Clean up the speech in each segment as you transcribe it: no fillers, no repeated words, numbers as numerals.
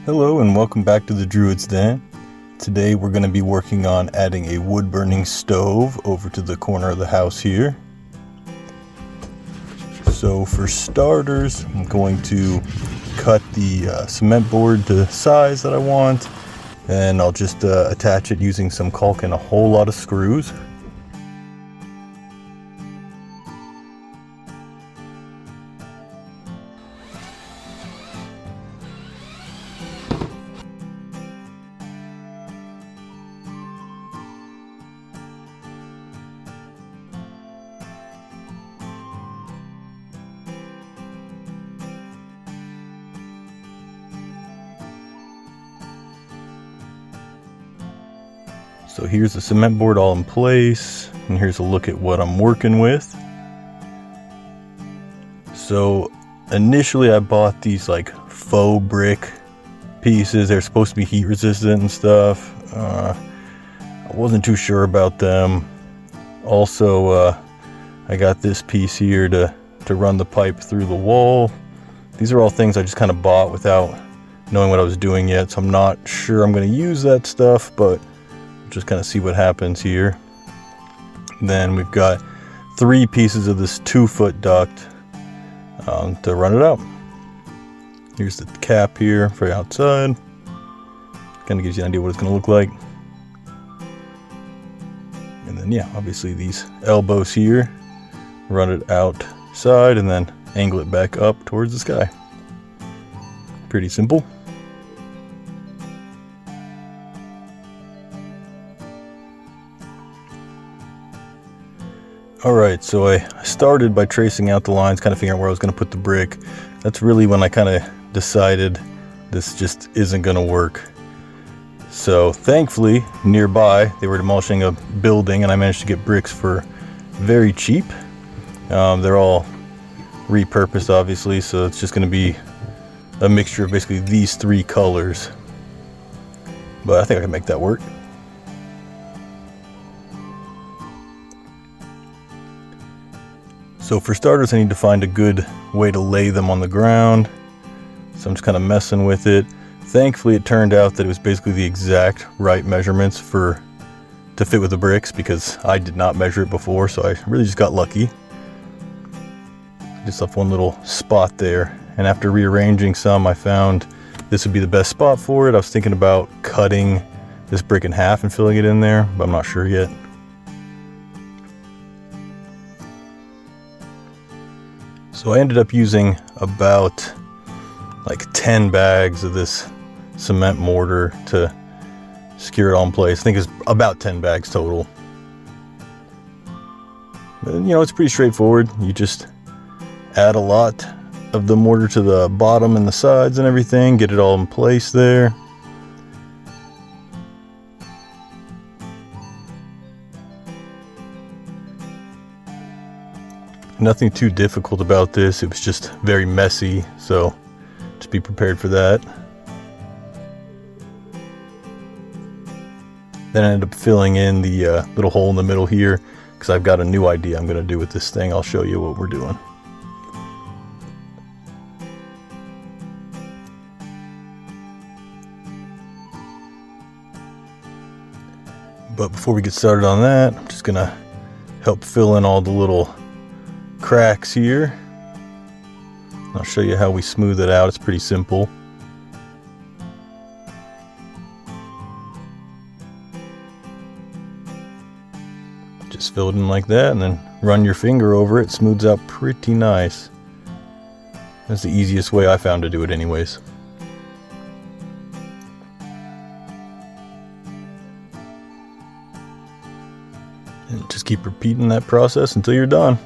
Hello and welcome back to the Druid's Den. Today we're going to be working on adding a wood burning stove over to the corner of the house here. So for starters, I'm going to cut the cement board to size that I want, and I'll just attach it using some caulk and a whole lot of screws. So here's the cement board all in place, and here's a look at what I'm working with. So initially I bought these like faux brick pieces. They're supposed to be heat resistant and stuff. I wasn't too sure about them. Also, I got this piece here to run the pipe through the wall. These are all things I just kind of bought without knowing what I was doing yet, so I'm not sure I'm going to use that stuff, but just kind of see what happens here. Then we've got 3 pieces of this 2-foot duct to run it out. Here's the cap here for outside. Kind of gives you an idea what it's going to look like. And then yeah, obviously these elbows here, run it outside and then angle it back up towards the sky. Pretty simple. Alright, so I started by tracing out the lines, kind of figuring out where I was going to put the brick. That's really when I kind of decided this just isn't going to work. So thankfully, nearby, they were demolishing a building and I managed to get bricks for very cheap. They're all repurposed, obviously, so it's just going to be a mixture of basically these 3 colors. But I think I can make that work. So for starters, I need to find a good way to lay them on the ground. So I'm just kind of messing with it. Thankfully, it turned out that it was basically the exact right measurements to fit with the bricks, because I did not measure it before, so I really just got lucky. Just left one little spot there, and after rearranging some, I found this would be the best spot for it. I was thinking about cutting this brick in half and filling it in there, but I'm not sure yet. So I ended up using about like 10 bags of this cement mortar to secure it all in place. I think it's about 10 bags total. But, you know, it's pretty straightforward. You just add a lot of the mortar to the bottom and the sides and everything, get it all in place there. Nothing too difficult about this. It was just very messy, so just be prepared for that. Then I ended up filling in the little hole in the middle here, because I've got a new idea I'm going to do with this thing. I'll show you what we're doing. But before we get started on that, I'm just going to help fill in all the little cracks here. I'll show you how we smooth it out. It's pretty simple. Just fill it in like that and then run your finger over it. Smooths out pretty nice. That's the easiest way I found to do it anyways. And just keep repeating that process until you're done.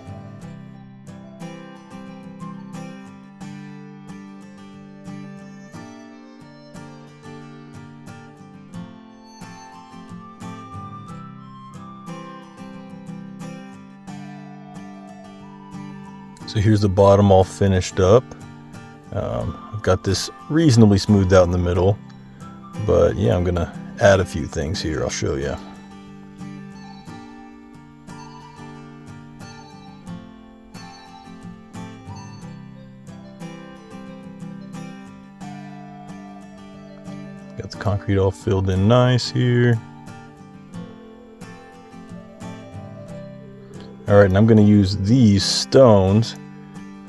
So here's the bottom all finished up. I've got this reasonably smoothed out in the middle, but yeah, I'm gonna add a few things here. I'll show you. Got the concrete all filled in nice here. Alright, and I'm going to use these stones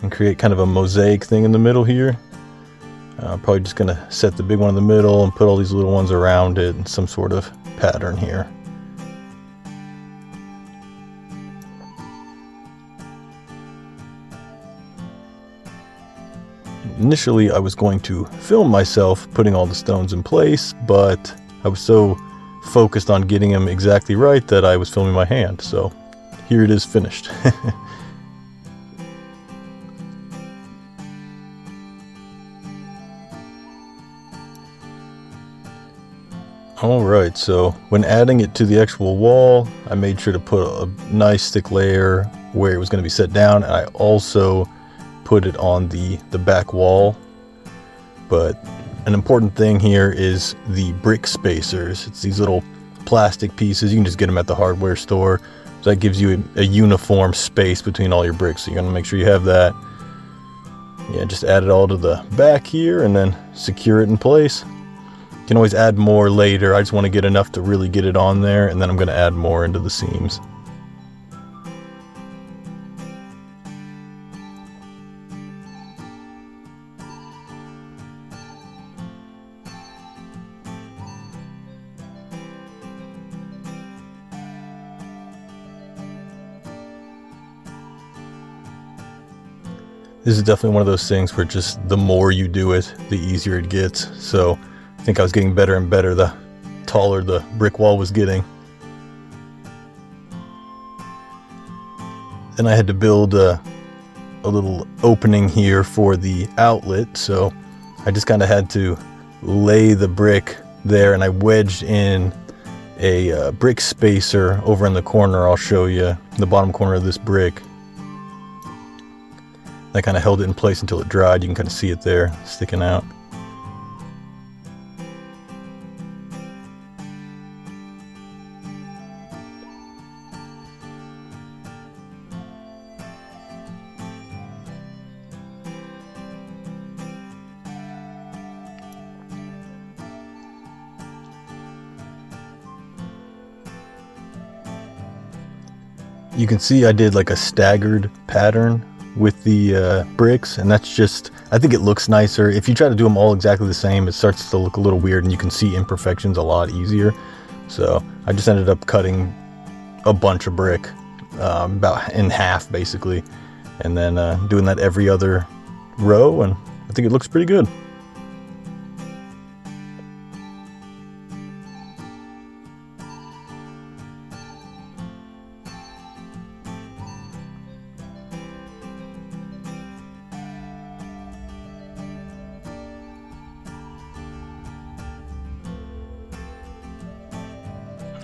and create kind of a mosaic thing in the middle here. I'm probably just going to set the big one in the middle and put all these little ones around it in some sort of pattern here. Initially, I was going to film myself putting all the stones in place, but I was so focused on getting them exactly right that I was filming my hand. So here it is finished. Alright, so when adding it to the actual wall, I made sure to put a nice thick layer where it was going to be set down. And I also put it on the back wall. But an important thing here is the brick spacers. It's these little plastic pieces. You can just get them at the hardware store. So that gives you a uniform space between all your bricks. So you're going to make sure you have that. Yeah, just add it all to the back here and then secure it in place. You can always add more later. I just want to get enough to really get it on there, and then I'm going to add more into the seams. This is definitely one of those things where just the more you do it, the easier it gets. So I think I was getting better and better the taller the brick wall was getting. Then I had to build a little opening here for the outlet. So I just kind of had to lay the brick there, and I wedged in a brick spacer over in the corner. I'll show you the bottom corner of this brick. That kind of held it in place until it dried. You can kind of see it there sticking out. You can see I did like a staggered pattern with the bricks, and that's just, I think it looks nicer. If you try to do them all exactly the same, it starts to look a little weird and you can see imperfections a lot easier. So I just ended up cutting a bunch of brick, about in half basically, and then doing that every other row, and I think it looks pretty good.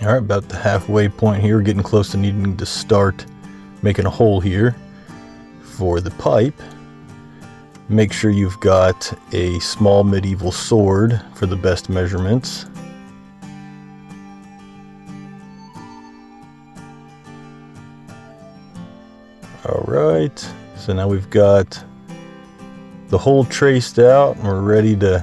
Alright, about the halfway point here, getting close to needing to start making a hole here for the pipe. Make sure you've got a small medieval sword for the best measurements. Alright, so now we've got the hole traced out and we're ready to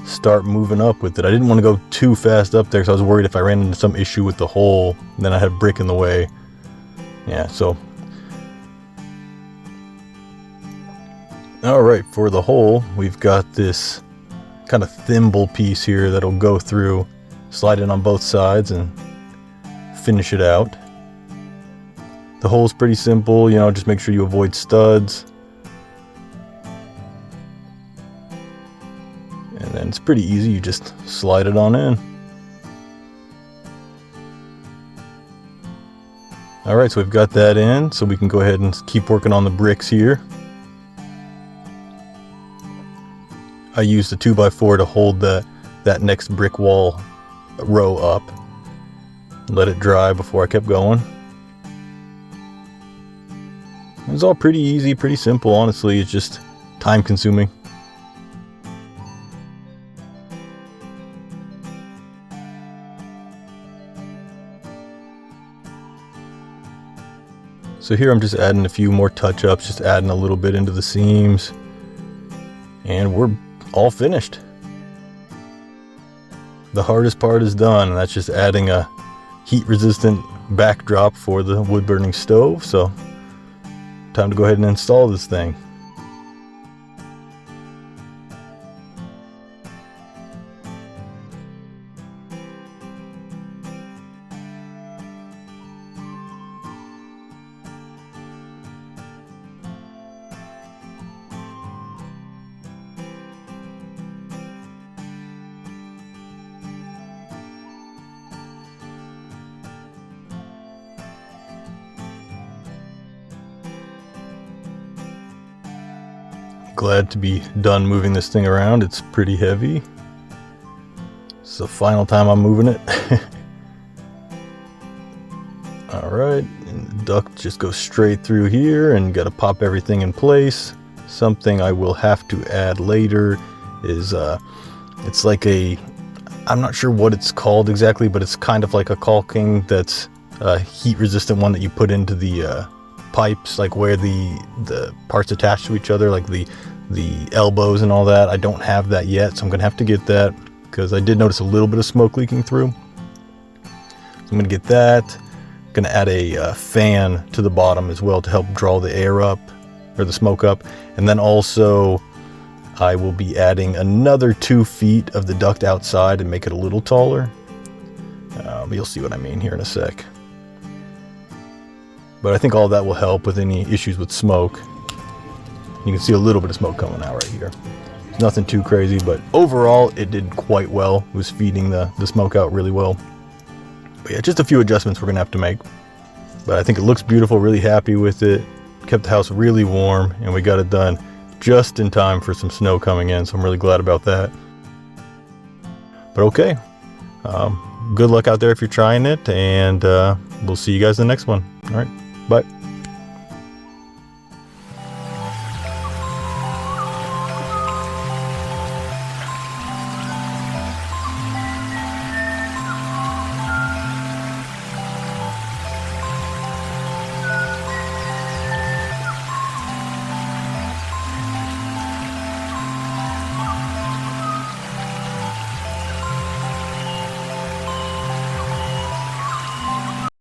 start moving up with it. I didn't want to go too fast up there because I was worried if I ran into some issue with the hole, then I had a brick in the way. Yeah, so. Alright, for the hole, we've got this kind of thimble piece here that'll go through, slide it on both sides and finish it out. The hole's pretty simple, you know, just make sure you avoid studs. And then it's pretty easy, you just slide it on in. Alright, so we've got that in, so we can go ahead and keep working on the bricks here. I used a 2x4 to hold that next brick wall row up. Let it dry before I kept going. It was all pretty easy, pretty simple, honestly. It's just time consuming. So here I'm just adding a few more touch-ups, just adding a little bit into the seams, and we're all finished. the hardest part is done, and that's just adding a heat resistant backdrop for the wood burning stove. So time to go ahead and install this thing. Glad to be done moving this thing around. It's pretty heavy. It's the final time I'm moving it. Alright, and the duct just goes straight through here, and got to pop everything in place. Something I will have to add later is it's like a, I'm not sure what it's called exactly, but it's kind of like a caulking that's a heat resistant one that you put into the pipes, like where the parts attach to each other, like the elbows and all that. I don't have that yet, so I'm gonna have to get that, because I did notice a little bit of smoke leaking through. So I'm gonna get that. I'm gonna add a fan to the bottom as well to help draw the air up, or the smoke up. And then also I will be adding another 2 feet of the duct outside and make it a little taller. You'll see what I mean here in a sec. But I think all that will help with any issues with smoke. You can see a little bit of smoke coming out right here. It's nothing too crazy, but overall it did quite well. It was feeding the smoke out really well. But yeah, just a few adjustments we're gonna have to make. But I think it looks beautiful, really happy with it. Kept the house really warm, and we got it done just in time for some snow coming in, so I'm really glad about that. But okay, good luck out there if you're trying it, and we'll see you guys in the next one. All right, bye.